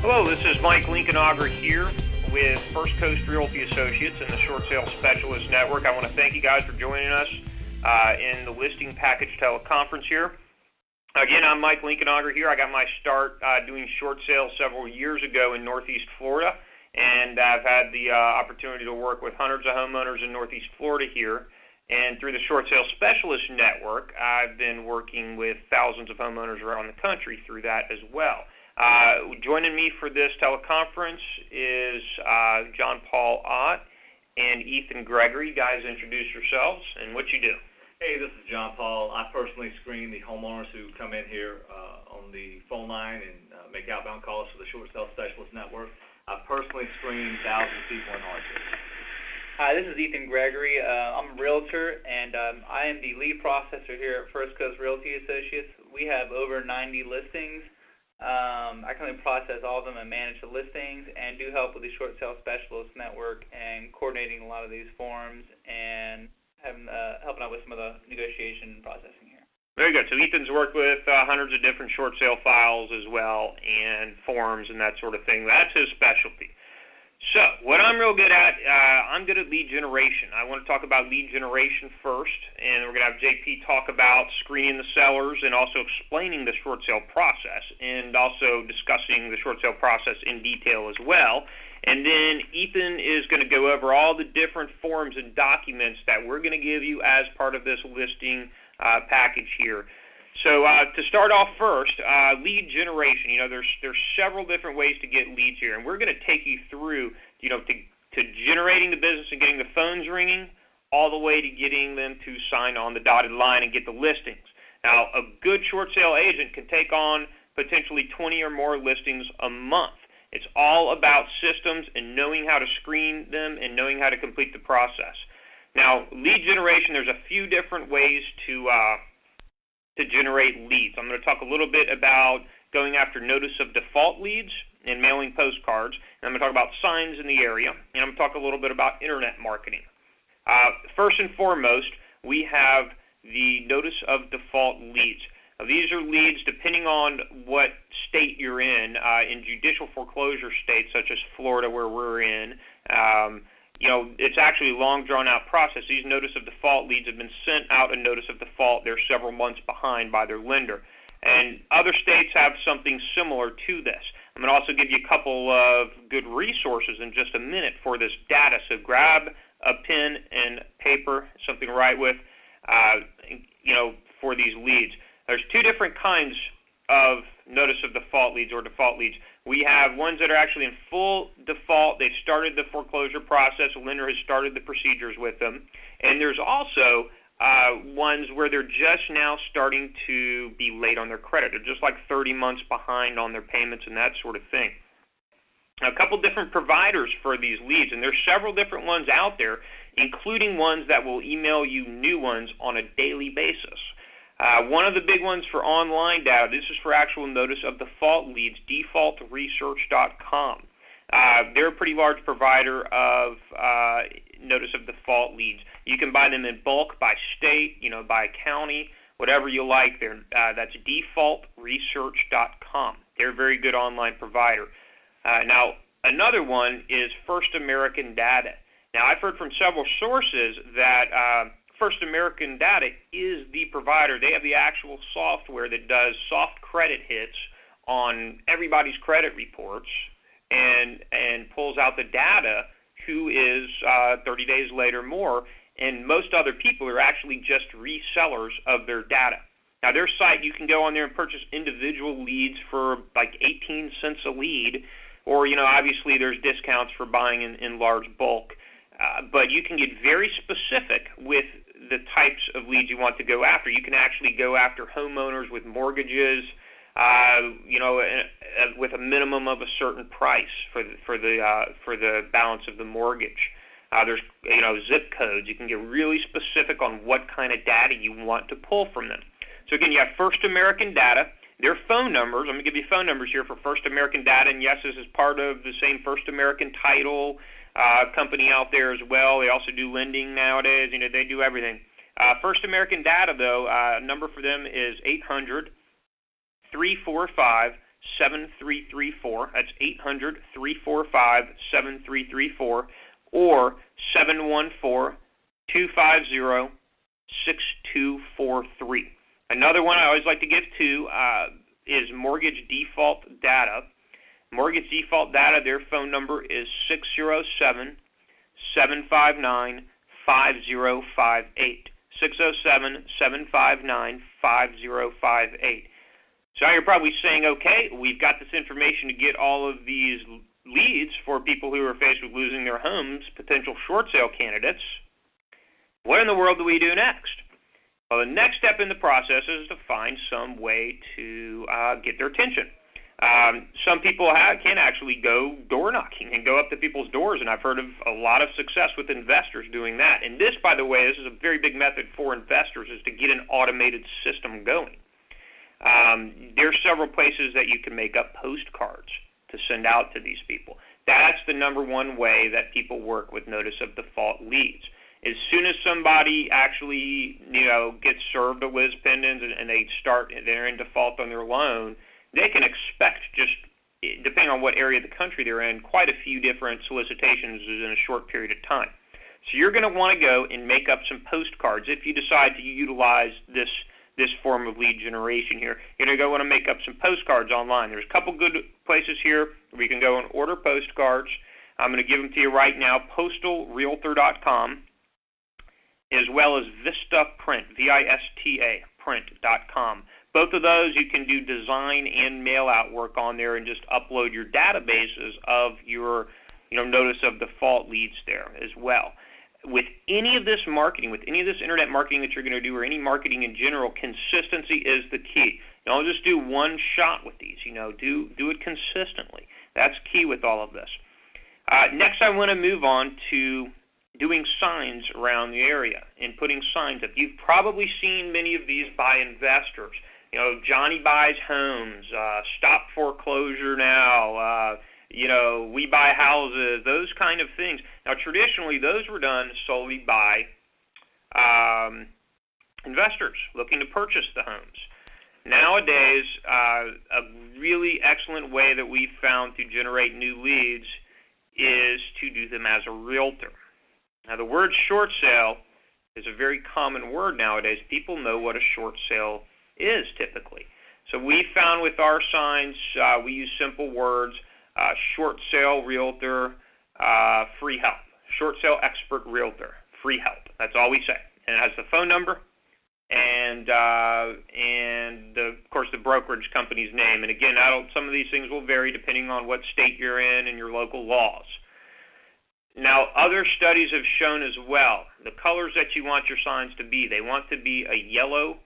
Hello, this is Mike Lincolnauger here with First Coast Realty Associates and the Short Sale Specialist Network. I want to thank you guys for joining us in the listing package teleconference here. Again, I'm Mike Lincolnauger here. I got my start doing short sales several years ago in Northeast Florida, and I've had the opportunity to work with hundreds of homeowners in Northeast Florida here. And through the Short Sale Specialist Network, I've been working with thousands of homeowners around the country through that as well. Joining me for this teleconference is John Paul Ott and Ethan Gregory. You guys introduce yourselves and what you do. Hey, this is John Paul. I personally screen the homeowners who come in here on the phone line and make outbound calls for the Short Sale Specialist Network. I personally screen thousands of people in hardship. Hi, this is Ethan Gregory. I'm a realtor, and I am the lead processor here at First Coast Realty Associates. We have over 90 listings. I currently process all of them and manage the listings, and do help with the Short Sale Specialist Network and coordinating a lot of these forms and helping out with some of the negotiation processing here. Very good. So Ethan's worked with hundreds of different short sale files as well, and forms and that sort of thing. That's his specialty. So what I'm real good at, I'm good at lead generation. I want to talk about lead generation first, and we're going to have JP talk about screening the sellers and also explaining the short sale process, and also discussing the short sale process in detail as well. And then Ethan is going to go over all the different forms and documents that we're going to give you as part of this listing package here. So to start off first, lead generation. You know, there's several different ways to get leads here, and we're going to take you through, to generating the business and getting the phones ringing, all the way to getting them to sign on the dotted line and get the listings. Now, a good short sale agent can take on potentially 20 or more listings a month. It's all about systems and knowing how to screen them and knowing how to complete the process. Now, lead generation, there's a few different ways to generate leads. I'm going to talk a little bit about going after notice of default leads and mailing postcards. And I'm going to talk about signs in the area, and I'm going to talk a little bit about internet marketing. First and foremost, we have the notice of default leads. Now, these are leads depending on what state you're in judicial foreclosure states such as Florida, where we're in. It's actually a long, drawn-out process. These notice of default leads have been sent out a notice of default. They're several months behind by their lender. And other states have something similar to this. I'm going to also give you a couple of good resources in just a minute for this data. So grab a pen and paper, something to write with, for these leads. There's two different kinds of notice of default leads or default leads. We have ones that are actually in full default. They've started the foreclosure process. The lender has started the procedures with them. And there's also ones where they're just now starting to be late on their credit. They're just like 30 months behind on their payments and that sort of thing. Now, a couple different providers for these leads, and there's several different ones out there, including ones that will email you new ones on a daily basis. One of the big ones for online data, this is for actual notice of default leads, defaultresearch.com. They're a pretty large provider of notice of default leads. You can buy them in bulk, by state, by county, whatever you like there. That's defaultresearch.com. They're a very good online provider. Now, another one is First American Data. Now, I've heard from several sources that First American Data is the provider. They have the actual software that does soft credit hits on everybody's credit reports and pulls out the data who is 30 days late or more, and most other people are actually just resellers of their data. Now, their site, you can go on there and purchase individual leads for like 18 cents a lead, or, obviously there's discounts for buying in large bulk. But you can get very specific with the types of leads you want to go after. You can actually go after homeowners with mortgages, with a minimum of a certain price for the balance of the mortgage. There's zip codes. You can get really specific on what kind of data you want to pull from them. So again, you have First American Data. Their phone numbers. I'm going to give you phone numbers here for First American Data, and yes, this is part of the same First American Title company out there as well. They also do lending nowadays. They do everything. First American Data, though, number for them is 800-345-6600. 800-345-7334. That's 800-345-7334, or 714-250-6243. Another one I always like to give to is Mortgage Default Data. Mortgage Default Data, their phone number is 607-759-5058. 607-759-5058. So you're probably saying, okay, we've got this information to get all of these leads for people who are faced with losing their homes, potential short sale candidates. What in the world do we do next? Well, the next step in the process is to find some way to get their attention. Some people can actually go door knocking and go up to people's doors, and I've heard of a lot of success with investors doing that. And this, by the way, this is a very big method for investors, is to get an automated system going. There are several places that you can make up postcards to send out to these people. That's the number one way that people work with notice of default leads. As soon as somebody actually, gets served a lis pendens and they're in default on their loan, they can expect, just depending on what area of the country they're in, quite a few different solicitations in a short period of time. So you're going to want to go and make up some postcards if you decide to utilize this form of lead generation here. You're going to want to make up some postcards online. There's a couple good places here where you can go and order postcards. I'm going to give them to you right now, postalrealtor.com, as well as Vista Print, V-I-S-T-A, print.com. Both of those you can do design and mail-out work on there and just upload your databases of your notice of default leads there as well. With any of this marketing, with any of this internet marketing that you're going to do, or any marketing in general, consistency is the key. Don't just do one shot with these. Do it consistently. That's key with all of this. Next, I want to move on to doing signs around the area and putting signs up. You've probably seen many of these by investors. Johnny buys homes, stop foreclosure now, we buy houses, those kind of things. Now, traditionally, those were done solely by investors looking to purchase the homes. Nowadays, a really excellent way that we've found to generate new leads is to do them as a realtor. Now, the word short sale is a very common word nowadays. People know what a short sale is typically. So we found with our signs, we use simple words, short sale realtor, free help. Short sale expert realtor, free help. That's all we say. And it has the phone number and of course the brokerage company's name. And again, some of these things will vary depending on what state you're in and your local laws. Now, other studies have shown as well the colors that you want your signs to be. They want to be a yellow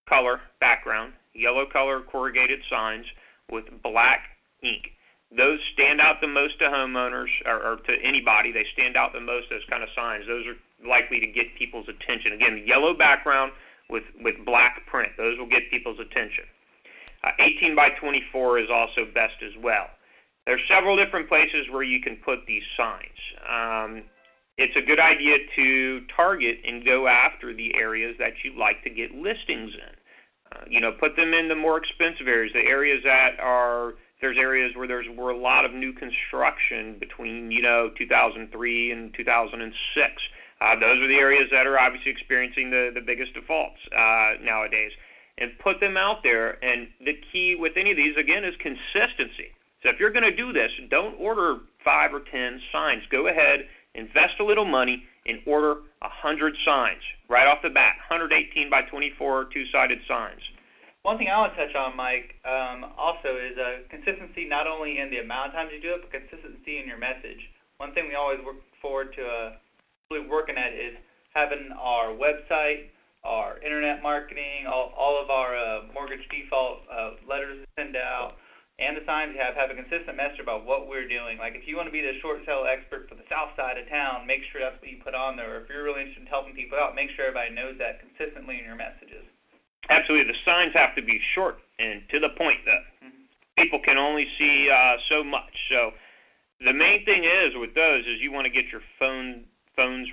color background, yellow color corrugated signs with black ink. Those stand out the most to homeowners or to anybody. They stand out the most, those kind of signs. Those are likely to get people's attention. Again, yellow background with black print. Those will get people's attention. 18 by 24 is also best as well. There are several different places where you can put these signs. It's a good idea to target and go after the areas that you'd like to get listings in. Put them in the more expensive areas, the areas that there's areas where there were a lot of new construction between, 2003 and 2006. Those are the areas that are obviously experiencing the biggest defaults nowadays. And put them out there. And the key with any of these, again, is consistency. So if you're going to do this, don't order 5 or 10 signs. Go ahead, invest a little money, and order 100 signs right off the bat, 118 by 24 two-sided signs. One thing I want to touch on, Mike, also is consistency not only in the amount of times you do it, but consistency in your message. One thing we always look forward to really working at is having our website, our internet marketing, all of our mortgage default letters to send out, and the signs you have a consistent message about what we're doing. Like if you want to be the short sale expert for the south side of town, make sure that's what you put on there. Or if you're really interested in helping people out, make sure everybody knows that consistently in your messages. Absolutely. The signs have to be short and to the point, though. Mm-hmm. People can only see so much. So the main thing is with those is you want to get your phones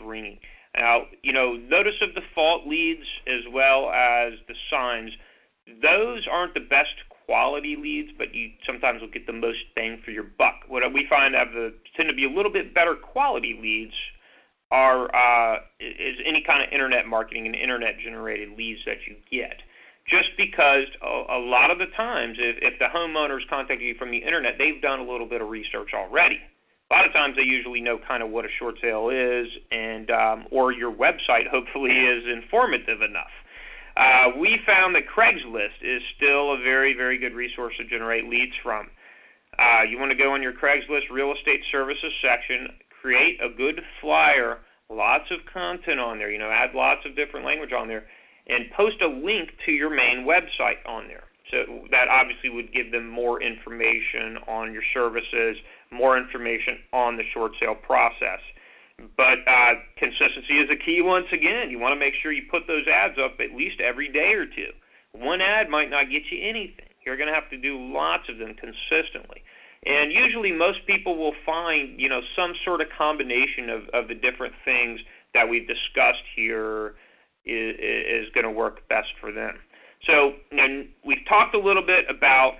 ringing. Now, notice of default leads as well as the signs, those aren't the best quality leads, but you sometimes will get the most bang for your buck. What we find tend to be a little bit better quality leads is any kind of internet marketing and internet-generated leads that you get. Just because a lot of the times, if the homeowners contact you from the internet, they've done a little bit of research already. A lot of times they usually know kind of what a short sale is, and or your website hopefully is informative enough. We found that Craigslist is still a very, very good resource to generate leads from. You want to go on your Craigslist real estate services section, create a good flyer, lots of content on there, add lots of different language on there, and post a link to your main website on there. So that obviously would give them more information on your services, more information on the short sale process. But consistency is a key once again. You want to make sure you put those ads up at least every day or two. One ad might not get you anything. You're going to have to do lots of them consistently. And usually most people will find, some sort of combination of the different things that we've discussed here is going to work best for them. So we've talked a little bit about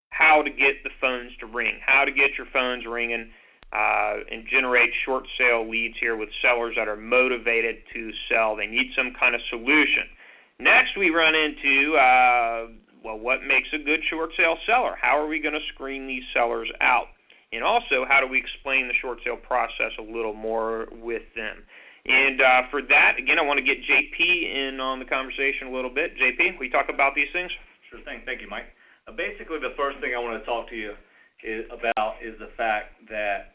how to get the phones to ring, how to get your phones ringing, and generate short sale leads here with sellers that are motivated to sell. They need some kind of solution. Next, we run into, what makes a good short sale seller? How are we going to screen these sellers out? And also, how do we explain the short sale process a little more with them? And for that, again, I want to get JP in on the conversation a little bit. JP, will you talk about these things? Sure thing. Thank you, Mike. Basically, the first thing I want to talk to you about is the fact that,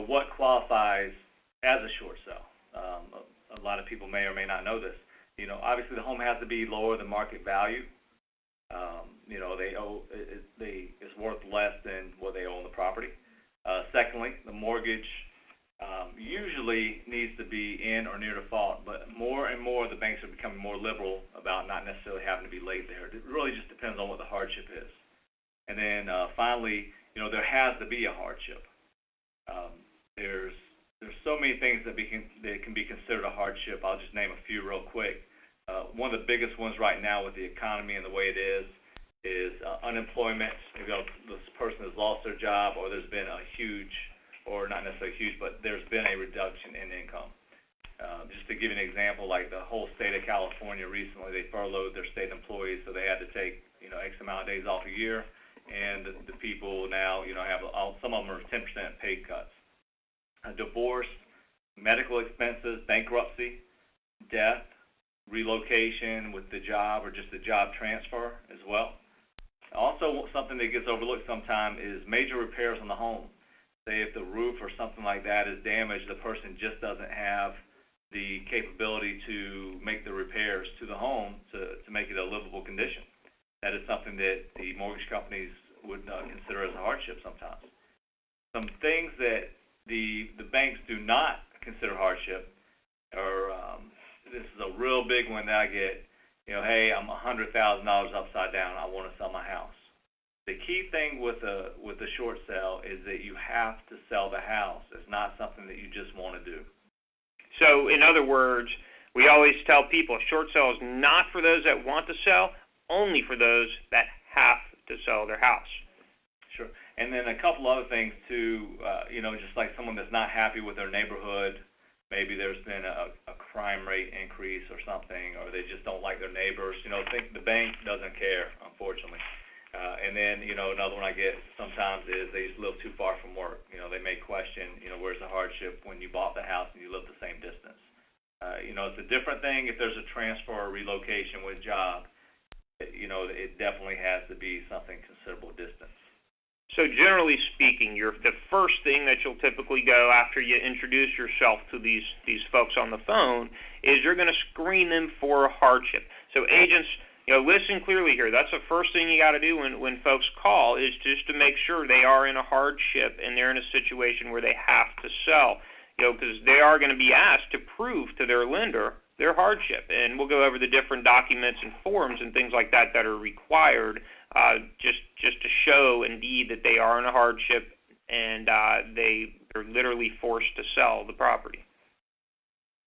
what qualifies as a short sale. A lot of people may or may not know this. Obviously the home has to be lower than market value. It's worth less than what they own the property. Secondly, the mortgage usually needs to be in or near default, but more and more the banks are becoming more liberal about not necessarily having to be late there. It really just depends on what the hardship is. And then finally, there has to be a hardship. There's so many things that can be considered a hardship. I'll just name a few real quick. One of the biggest ones right now with the economy and the way it is unemployment. Maybe this person has lost their job, or there's been a huge, or not necessarily huge, but there's been a reduction in income. Just to give you an example, like the whole state of California recently, they furloughed their state employees, so they had to take X amount of days off a year, and the people now have some of them are 10% pay cuts. A divorce, medical expenses, bankruptcy, death, relocation with the job, or just a job transfer as well. Also, something that gets overlooked sometimes is major repairs on the home. Say if the roof or something like that is damaged, the person just doesn't have the capability to make the repairs to the home to make it a livable condition. That is something that the mortgage companies would consider as a hardship sometimes. Some things that the banks do not consider hardship are, this is a real big one that I get, hey, I'm $100,000 upside down, I want to sell my house. The key thing with a short sale is that you have to sell the house. It's not something that you just want to do. So, in other words, we always tell people a short sale is not for those that want to sell, only for those that have to sell their house. Sure. And then a couple other things too, just like someone that's not happy with their neighborhood, maybe there's been a crime rate increase or something, or they just don't like their neighbors. Think the bank doesn't care, unfortunately. And then, another one I get sometimes is they just live too far from work. They may question, where's the hardship when you bought the house and you live the same distance. It's a different thing if there's a transfer or relocation with job. It definitely has to be something considerable distance. So generally speaking, the first thing that you'll typically go after you introduce yourself to these folks on the phone is you're going to screen them for a hardship. So agents, listen clearly here. That's the first thing you got to do when folks call, is just to make sure they are in a hardship and they're in a situation where they have to sell. Because they are going to be asked to prove to their lender their hardship, and we'll go over the different documents and forms and things like that that are required, just to show indeed that they are in a hardship and they are literally forced to sell the property.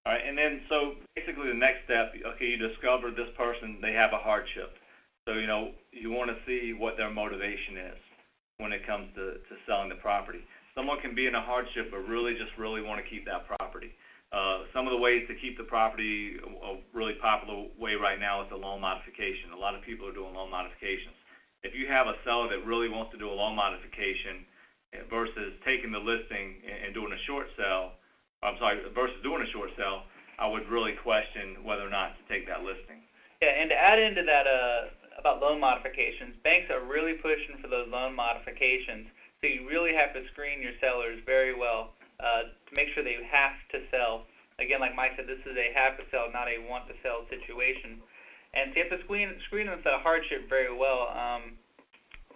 All right, and then so basically the next step, okay, you discover this person, they have a hardship. So, you want to see what their motivation is when it comes to selling the property. Someone can be in a hardship but really want to keep that property. Some of the ways to keep the property, a really popular way right now is the loan modification. A lot of people are doing loan modifications. If you have a seller that really wants to do a loan modification versus taking the listing and doing a short sale, versus doing a short sale, I would really question whether or not to take that listing. Yeah, and to add into that about loan modifications, banks are really pushing for those loan modifications, so you really have to screen your sellers very well to make sure they have to sell. Again, like Mike said, this is a have to sell, not a want to sell situation. And so you have to screen them for hardship very well.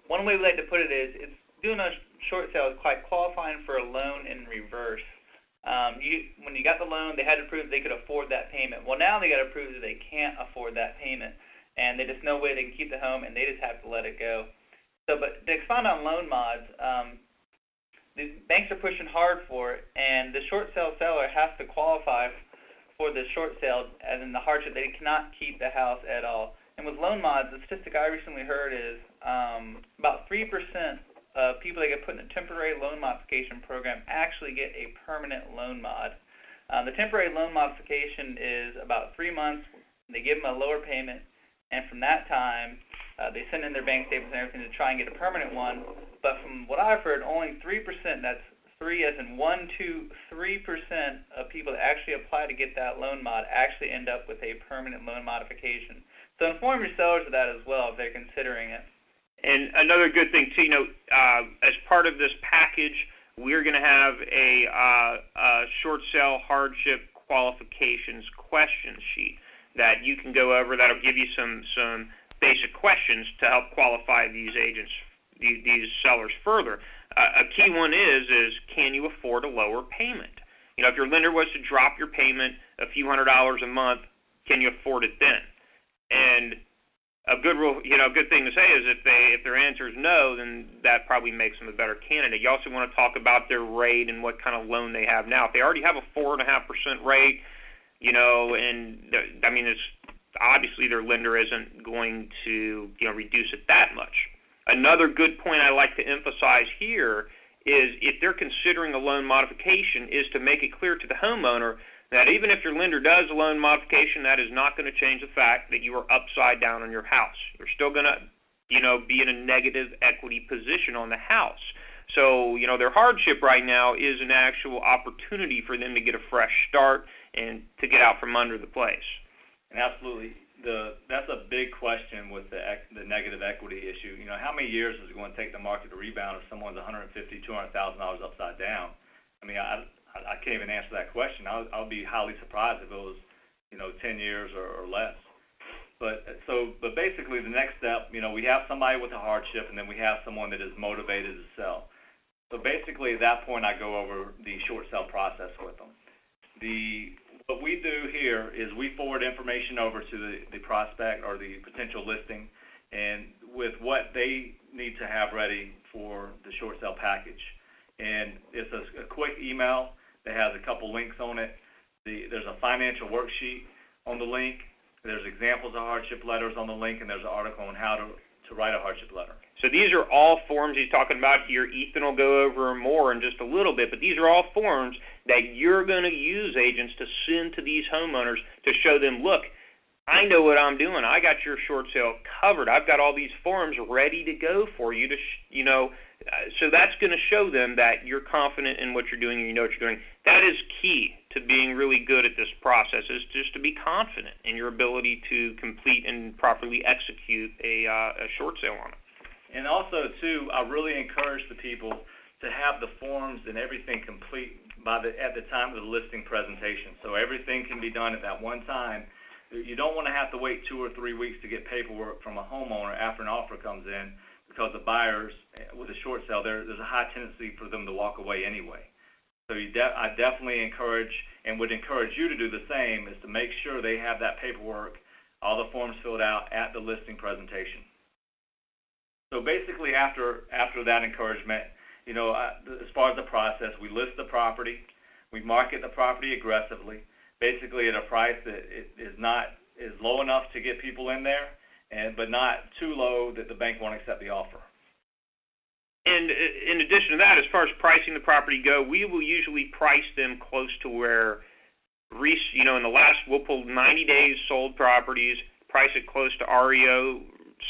One way we like to put it is, it's doing a short sale is quite qualifying for a loan in reverse. When you got the loan, they had to prove they could afford that payment. Well, now they got to prove that they can't afford that payment, and there's just no way they can keep the home, and they just have to let it go. So, but to expand on loan mods, the banks are pushing hard for it, and the short sale seller has to qualify for the short sale, as in the hardship. They cannot keep the house at all. And with loan mods, the statistic I recently heard is about 3% of people that get put in a temporary loan modification program actually get a permanent loan mod. The temporary loan modification is about 3 months. They give them a lower payment, and from that time, they send in their bank statements and everything to try and get a permanent one. But from what I've heard, only 3%, that's 3 as in 1, 2, 3% of people that actually apply to get that loan mod actually end up with a permanent loan modification. So inform your sellers of that as well if they're considering it. And another good thing too, as part of this package, we're going to have a short sale hardship qualifications question sheet that you can go over. That'll give you some basic questions to help qualify these agents, these sellers further. A key one is can you afford a lower payment? If your lender was to drop your payment a few $100s a month, can you afford it then? And a good rule, good thing to say is if their answer is no, then that probably makes them a better candidate. You also want to talk about their rate and what kind of loan they have now. If they already have a 4.5% rate, it's obviously their lender isn't going to reduce it that much. Another good point I like to emphasize here is if they're considering a loan modification is to make it clear to the homeowner that even if your lender does a loan modification, that is not going to change the fact that you are upside down on your house. You're still going to, be in a negative equity position on the house. So, their hardship right now is an actual opportunity for them to get a fresh start and to get out from under the place. And absolutely, that's a big question with the negative equity issue. How many years is it going to take the market to rebound if someone's $150,000, $200,000 upside down? I can't even answer that question. I'll be highly surprised if it was, 10 years or less. But basically the next step, we have somebody with a hardship, and then we have someone that is motivated to sell. So basically at that point I go over the short sale process with them. What we do here is we forward information over to the prospect or the potential listing, and with what they need to have ready for the short sale package. And it's a quick email that has a couple links on it. There's a financial worksheet on the link. There's examples of hardship letters on the link, and there's an article on how to write a hardship letter. So these are all forms he's talking about here. Ethan will go over more in just a little bit, but these are all forms that you're going to use, agents, to send to these homeowners to show them, look, I know what I'm doing. I got your short sale covered. I've got all these forms ready to go for you to, so that's going to show them that you're confident in what you're doing and you know what you're doing. That is key to being really good at this process, is just to be confident in your ability to complete and properly execute a short sale on it. And also, too, I really encourage the people to have the forms and everything complete at the time of the listing presentation. So everything can be done at that one time. You don't want to have to wait 2 or 3 weeks to get paperwork from a homeowner after an offer comes in, because the buyers, with a short sale, there's a high tendency for them to walk away anyway. So I definitely encourage, and would encourage you to do the same, is to make sure they have that paperwork, all the forms filled out at the listing presentation. So basically after that encouragement, as far as the process, we list the property, we market the property aggressively, basically at a price that is low enough to get people in there, but not too low that the bank won't accept the offer. And in addition to that, as far as pricing the property go, we will usually price them close to where, in the last, we'll pull 90 days sold properties, price it close to REO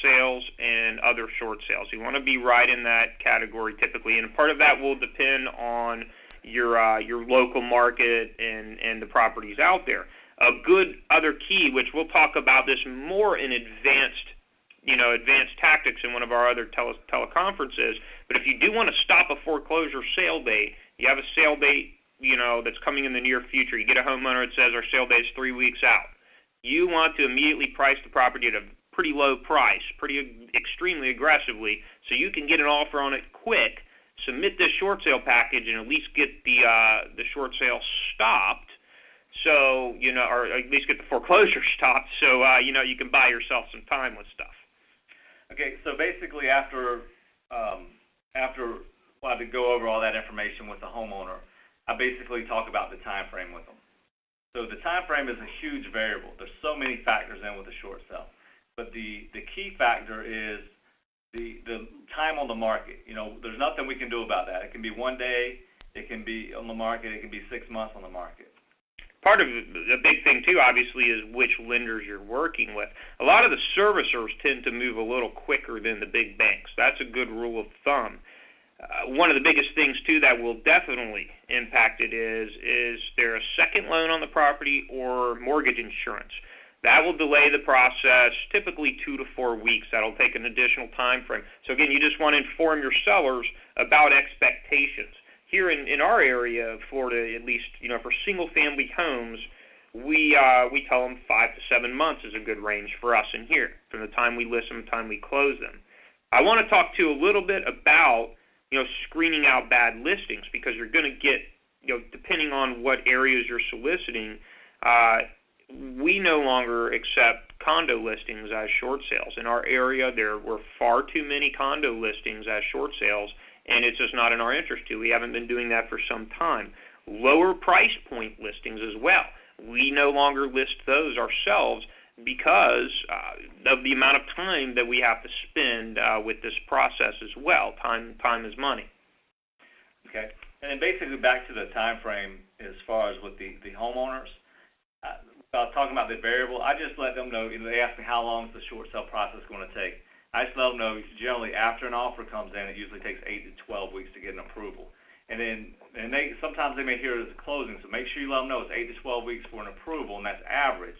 sales and other short sales. You want to be right in that category typically, and part of that will depend on your local market and the properties out there. A good other key, which we'll talk about this more in advanced tactics in one of our other teleconferences, but if you do want to stop a foreclosure sale date, you have a sale date, that's coming in the near future. You get a homeowner that says our sale date is 3 weeks out. You want to immediately price the property at a pretty low price, extremely aggressively, so you can get an offer on it quick, submit this short sale package, and at least get the short sale stopped. So, or at least get the foreclosure stopped, so you can buy yourself some time with stuff. Okay, so basically after I had to go over all that information with the homeowner, I basically talk about the time frame with them. So the time frame is a huge variable. There's so many factors in with a short sale. But the key factor is the time on the market. There's nothing we can do about that. It can be 1 day, it can be on the market, it can be 6 months on the market. Part of the big thing, too, obviously, is which lenders you're working with. A lot of the servicers tend to move a little quicker than the big banks. That's a good rule of thumb. One of the biggest things, too, that will definitely impact it is there a second loan on the property or mortgage insurance? That will delay the process, typically 2 to 4 weeks. That'll take an additional time frame. So, again, you just want to inform your sellers about expectations. Here in our area of Florida, at least, for single-family homes, we tell them 5 to 7 months is a good range for us in here, from the time we list them to the time we close them. I want to talk, too, a little bit about, screening out bad listings, because you're going to get, depending on what areas you're soliciting, we no longer accept condo listings as short sales. In our area, there were far too many condo listings as short sales, and it's just not in our interest to. We haven't been doing that for some time. Lower price point listings as well. We no longer list those ourselves because of the amount of time that we have to spend with this process as well. Time is money. Okay. And then basically back to the time frame as far as with the homeowners, talking about the variable, I just let them know, they ask me how long is the short sale process going to take. I just let them know generally after an offer comes in, it usually takes 8 to 12 weeks to get an approval. And sometimes they may hear it as a closing, so make sure you let them know it's 8 to 12 weeks for an approval, and that's average,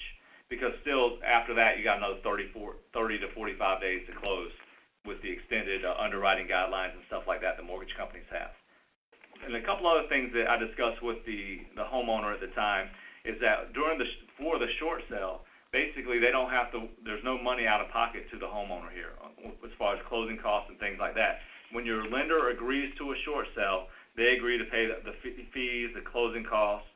because still after that you got another 30 to 45 days to close with the extended underwriting guidelines and stuff like that the mortgage companies have. And a couple other things that I discussed with the homeowner at the time is that for the short sale, basically they don't have to, there's no money out of pocket to the homeowner here as far as closing costs and things like that. When your lender agrees to a short sale, they agree to pay the fees, the closing costs,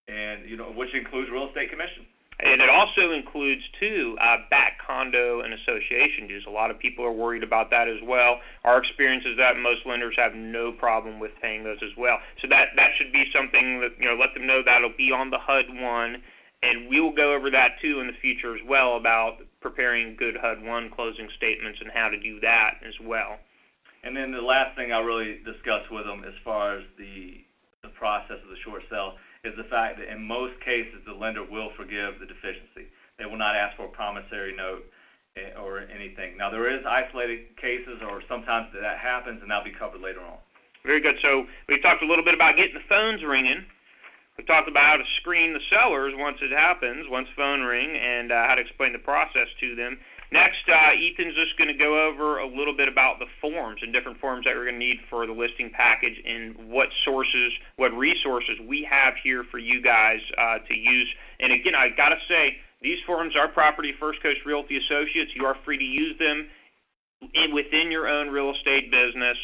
and which includes real estate commission. And it also includes, too, back condo and association dues. A lot of people are worried about that as well. Our experience is that most lenders have no problem with paying those as well. So that should be something that, let them know that'll be on the HUD-1, and we will go over that, too, in the future as well about preparing good HUD-1 closing statements and how to do that as well. And then the last thing I really discussed with them as far as the process of the short sale is the fact that in most cases the lender will forgive the deficiency. They will not ask for a promissory note or anything. Now, there is isolated cases or sometimes that happens, and that'll be covered later on. Very good. So we've talked a little bit about getting the phones ringing. We talked about how to screen the sellers once it happens, once phone ring, and how to explain the process to them. Next, Ethan's just going to go over a little bit about the forms and different forms that we're going to need for the listing package and what resources we have here for you guys to use. And again, I got to say, these forms are property First Coast Realty Associates. You are free to use them within your own real estate business.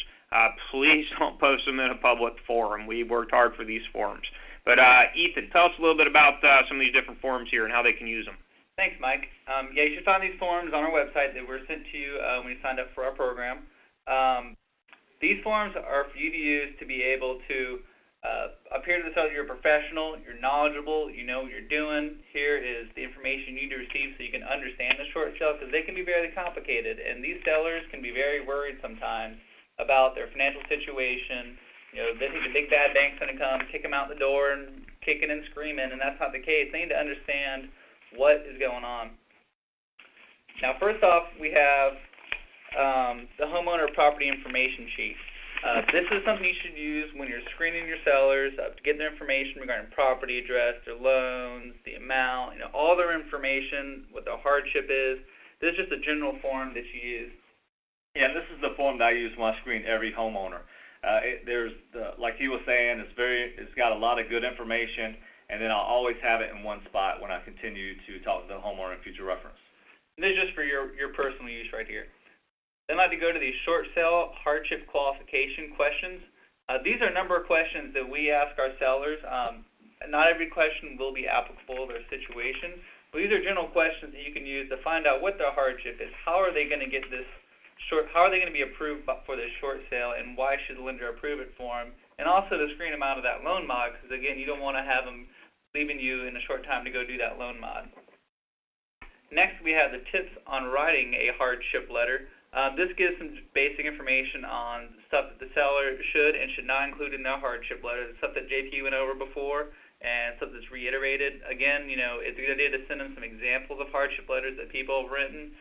Please don't post them in a public forum. We worked hard for these forms. But Ethan, tell us a little bit about some of these different forms here and how they can use them. Thanks, Mike. You should find these forms on our website that were sent to you when you signed up for our program. These forms are for you to use to be able to Appear to the seller you're a professional, you're knowledgeable, you know what you're doing. Here is the information you need to receive so you can understand the short sale, because they can be very complicated, and these sellers can be very worried sometimes about their financial situation. You know, they think the big bad bank's going to come, kick them out the door, and kicking and screaming, and that's not the case. They need to understand what is going on. Now, first off, we have the homeowner property information sheet. This is something you should use when you're screening your sellers to get their information regarding property address, their loans, the amount, you know, all their information, what their hardship is. This is just a general form that you use. Yeah, and this is the form that I use when I screen every homeowner. Like he was saying, it's got a lot of good information, and then I'll always have it in one spot when I continue to talk to the homeowner in future reference. And this is just for your personal use right here. Then I'd like to go to these short sale hardship qualification questions. These are a number of questions that we ask our sellers. Not every question will be applicable to their situation, but these are general questions that you can use to find out what their hardship is. How are they going to get this how are they going to be approved for this short sale, and why should the lender approve it for them? And also to screen them out of that loan mod, because again, you don't want to have them leaving you in a short time to go do that loan mod. Next, we have the tips on writing a hardship letter. This gives some basic information on stuff that the seller should and should not include in their hardship letter, stuff that JP went over before, and stuff that's reiterated. Again, you know, it's a good idea to send them some examples of hardship letters that people have written.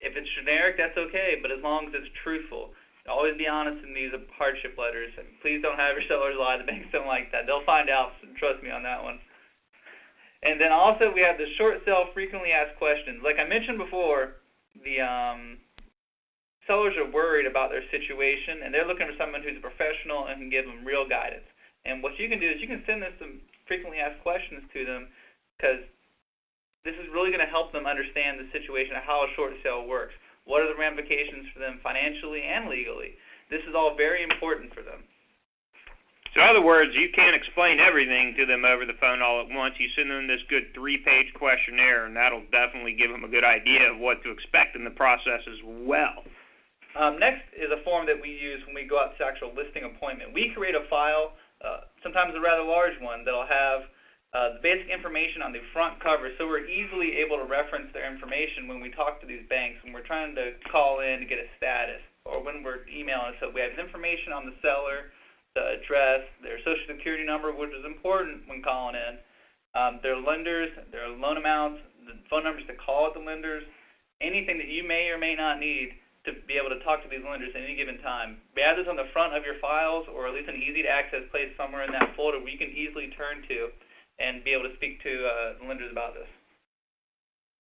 If it's generic, that's okay, but as long as it's truthful. Always be honest in these hardship letters. And please don't have your sellers lie. The banks don't like that. They'll find out, so trust me on that one. And then also we have the short sale frequently asked questions. Like I mentioned before, the sellers are worried about their situation, and they're looking for someone who's a professional and can give them real guidance. And what you can do is you can send them some frequently asked questions to them, because this is really going to help them understand the situation of how a short sale works. What are the ramifications for them financially and legally? This is all very important for them. So in other words, you can't explain everything to them over the phone all at once. You send them this good 3-page questionnaire, and that'll definitely give them a good idea of what to expect in the process as well. Next is a form that we use when we go out to actual listing appointment. We create a file, sometimes a rather large one, that'll have the basic information on the front cover, so we're easily able to reference their information when we talk to these banks, when we're trying to call in to get a status, or when we're emailing. So we have information on the seller, the address, their social security number, which is important when calling in, their lenders, their loan amounts, the phone numbers to call at the lenders, anything that you may or may not need to be able to talk to these lenders at any given time. We have this on the front of your files, or at least an easy-to-access place somewhere in that folder where you can easily turn to and be able to speak to the lenders about this.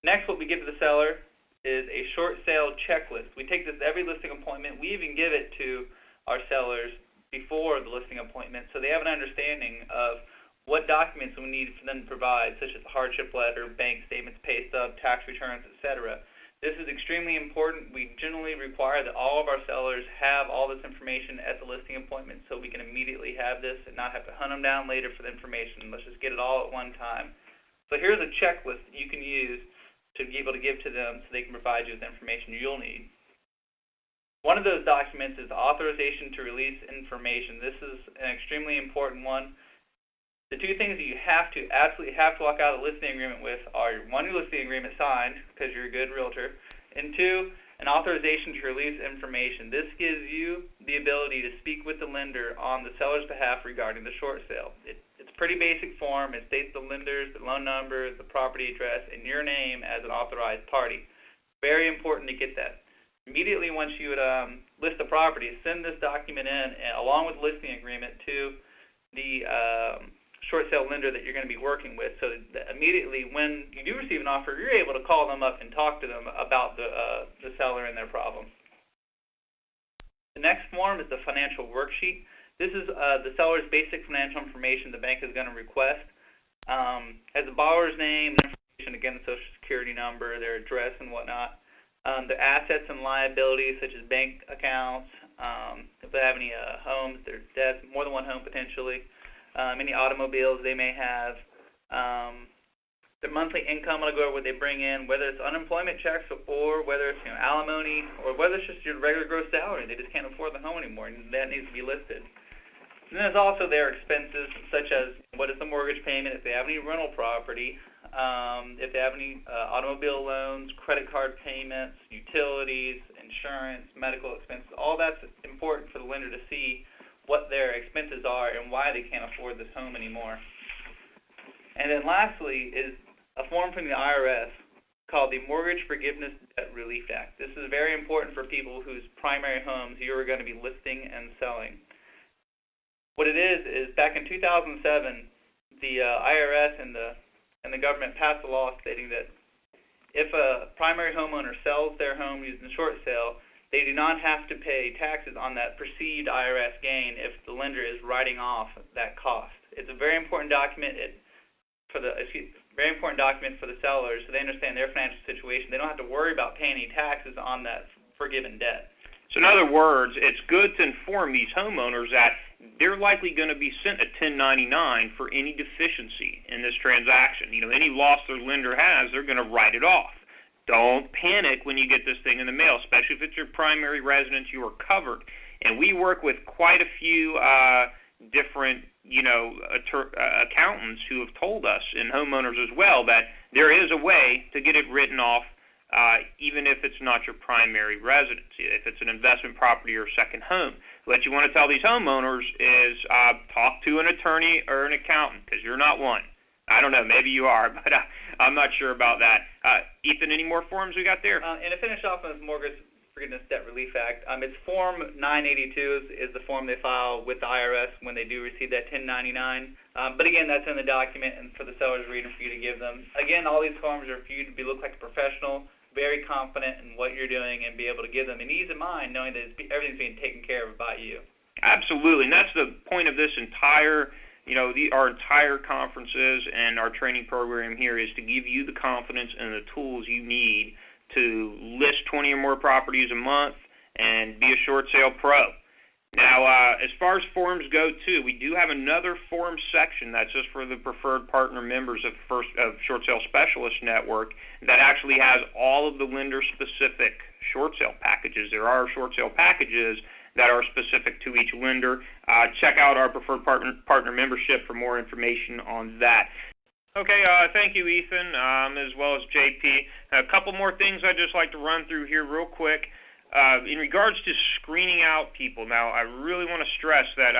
Next, what we give to the seller is a short sale checklist. We take this every listing appointment. We even give it to our sellers before the listing appointment, so they have an understanding of what documents we need for them to provide, such as the hardship letter, bank statements, pay stub, tax returns, etc. This is extremely important. We generally require that all of our sellers have all this information at the listing appointment, so we can immediately have this and not have to hunt them down later for the information. Let's just get it all at one time. So here's a checklist that you can use to be able to give to them so they can provide you with the information you'll need. One of those documents is the authorization to release information. This is an extremely important one. The two things that you absolutely have to walk out of the listing agreement with are, one, your listing agreement signed, because you're a good realtor, and two, an authorization to release information. This gives you the ability to speak with the lender on the seller's behalf regarding the short sale. It's a pretty basic form. It states the lenders, the loan number, the property address, and your name as an authorized party. Very important to get that. Immediately once you would list the property, send this document in along with the listing agreement to the short sale lender that you're going to be working with, so that immediately when you do receive an offer, you're able to call them up and talk to them about the seller and their problem. The next form is the financial worksheet. This is the seller's basic financial information the bank is going to request. Has the borrower's name, information, again, the social security number, their address and whatnot, their assets and liabilities such as bank accounts, if they have any homes, their debts, more than one home potentially, any automobiles they may have, their monthly income, I'll go over what they bring in, whether it's unemployment checks or whether it's alimony or whether it's just your regular gross salary. They just can't afford the home anymore, and that needs to be listed. And there's also their expenses, such as what is the mortgage payment, if they have any rental property, if they have any automobile loans, credit card payments, utilities, insurance, medical expenses. All that's important for the lender to see what their expenses are and why they can't afford this home anymore. And then lastly is a form from the IRS called the Mortgage Forgiveness Debt Relief Act. This is very important for people whose primary homes you are going to be listing and selling. What it is back in 2007, the IRS and the government passed a law stating that if a primary homeowner sells their home using a short sale, they do not have to pay taxes on that perceived IRS gain if the lender is writing off that cost. It's a very important document for the sellers, so they understand their financial situation. They don't have to worry about paying any taxes on that forgiven debt. So in other words, it's good to inform these homeowners that they're likely going to be sent a 1099 for any deficiency in this transaction. Any loss their lender has, they're going to write it off. Don't panic when you get this thing in the mail, especially if it's your primary residence. You are covered. And we work with quite a few different, accountants who have told us, and homeowners as well, that there is a way to get it written off, even if it's not your primary residence, if it's an investment property or second home. What you want to tell these homeowners is talk to an attorney or an accountant, because you're not one. I don't know, maybe you are, but I'm not sure about that. Ethan, any more forms we got there? And to finish off on this Mortgage Forgiveness Debt Relief Act, it's Form 982 is the form they file with the IRS when they do receive that 1099. But again, that's in the document and for the seller's reading for you to give them. Again, all these forms are for you to look like a professional, very confident in what you're doing, and be able to give them an ease of mind knowing that everything's being taken care of by you. Absolutely, and that's the point of this entire, our entire conferences and our training program here is to give you the confidence and the tools you need to list 20 or more properties a month and be a short sale pro. Now, as far as forms go, too, we do have another form section that's just for the preferred partner members of Short Sale Specialist Network that actually has all of the lender-specific short sale packages. There are short sale packages that are specific to each lender. Check out our preferred partner membership for more information on that. Okay, thank you, Ethan, as well as JP. A couple more things I'd just like to run through here real quick. In regards to screening out people, now I really want to stress that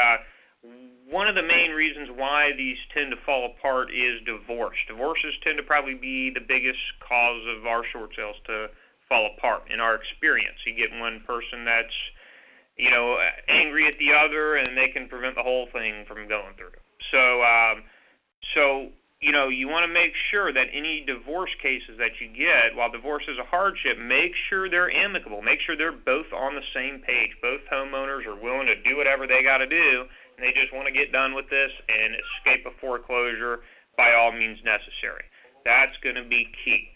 one of the main reasons why these tend to fall apart is divorce. Divorces tend to probably be the biggest cause of our short sales to fall apart in our experience. You get one person that's, angry at the other, and they can prevent the whole thing from going through. So you want to make sure that any divorce cases that you get, while divorce is a hardship, make sure they're amicable. Make sure they're both on the same page. Both homeowners are willing to do whatever they got to do, and they just want to get done with this and escape a foreclosure by all means necessary. That's going to be key.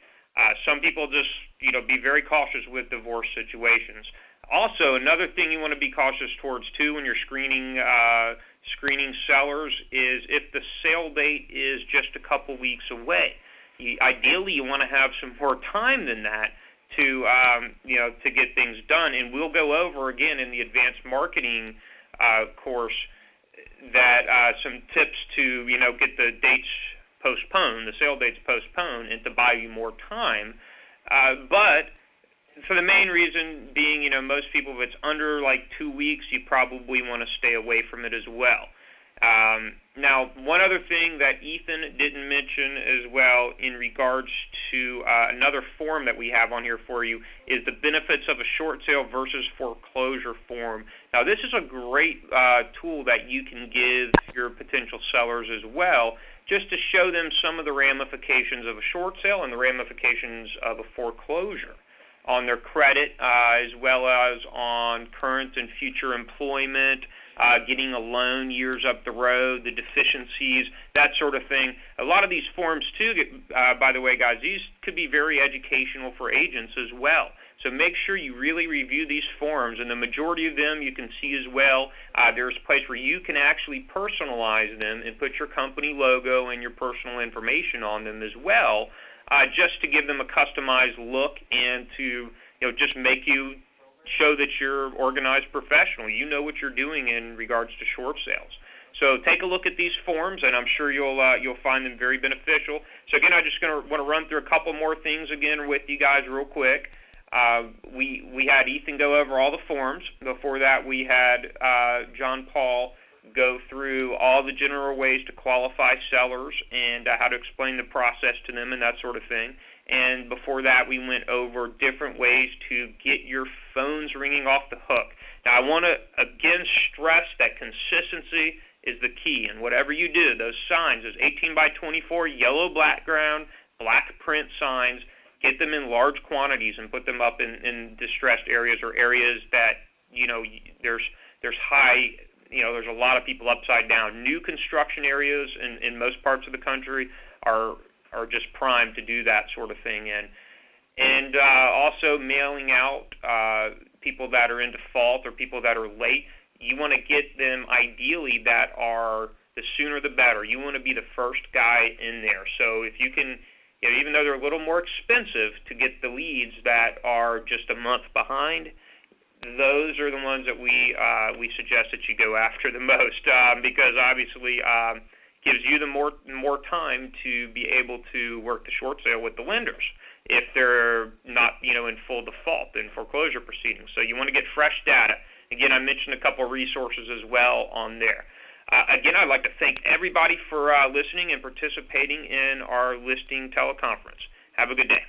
Some people just, be very cautious with divorce situations. Also, another thing you want to be cautious towards, too, when you're screening sellers is if the sale date is just a couple weeks away. Ideally, you want to have some more time than that to get things done. And we'll go over, again, in the advanced marketing course that some tips to, get the dates postponed, the sale dates postponed, and to buy you more time. But for the main reason being, most people, if it's under like 2 weeks, you probably want to stay away from it as well. Now, one other thing that Ethan didn't mention as well in regards to another form that we have on here for you is the benefits of a short sale versus foreclosure form. Now, this is a great tool that you can give your potential sellers as well, just to show them some of the ramifications of a short sale and the ramifications of a foreclosure on their credit, as well as on current and future employment, getting a loan years up the road, the deficiencies, that sort of thing. A lot of these forms, too, by the way, guys, these could be very educational for agents as well. So make sure you really review these forms, and the majority of them you can see as well. There's a place where you can actually personalize them and put your company logo and your personal information on them as well, just to give them a customized look and to just make you show that you're organized professional. You know what you're doing in regards to short sales. So take a look at these forms, and I'm sure you'll find them very beneficial. So again, I just want to run through a couple more things again with you guys real quick. We had Ethan go over all the forms. Before that, we had John Paul go through all the general ways to qualify sellers and how to explain the process to them and that sort of thing. And before that, we went over different ways to get your phones ringing off the hook. Now, I want to, again, stress that consistency is the key. And whatever you do, those signs, those 18 by 24 yellow background, black print signs, get them in large quantities and put them up in distressed areas or areas that, there's high, there's a lot of people upside down. New construction areas in most parts of the country are just primed to do that sort of thing. And also mailing out people that are in default or people that are late. You want to get them ideally that are the sooner the better. You want to be the first guy in there. So if you can, even though they're a little more expensive to get the leads that are just a month behind, those are the ones that we suggest that you go after the most because obviously gives you the more time to be able to work the short sale with the lenders if they're not in full default in foreclosure proceedings. So you want to get fresh data. Again, I mentioned a couple of resources as well on there. Again, I'd like to thank everybody for listening and participating in our listing teleconference. Have a good day.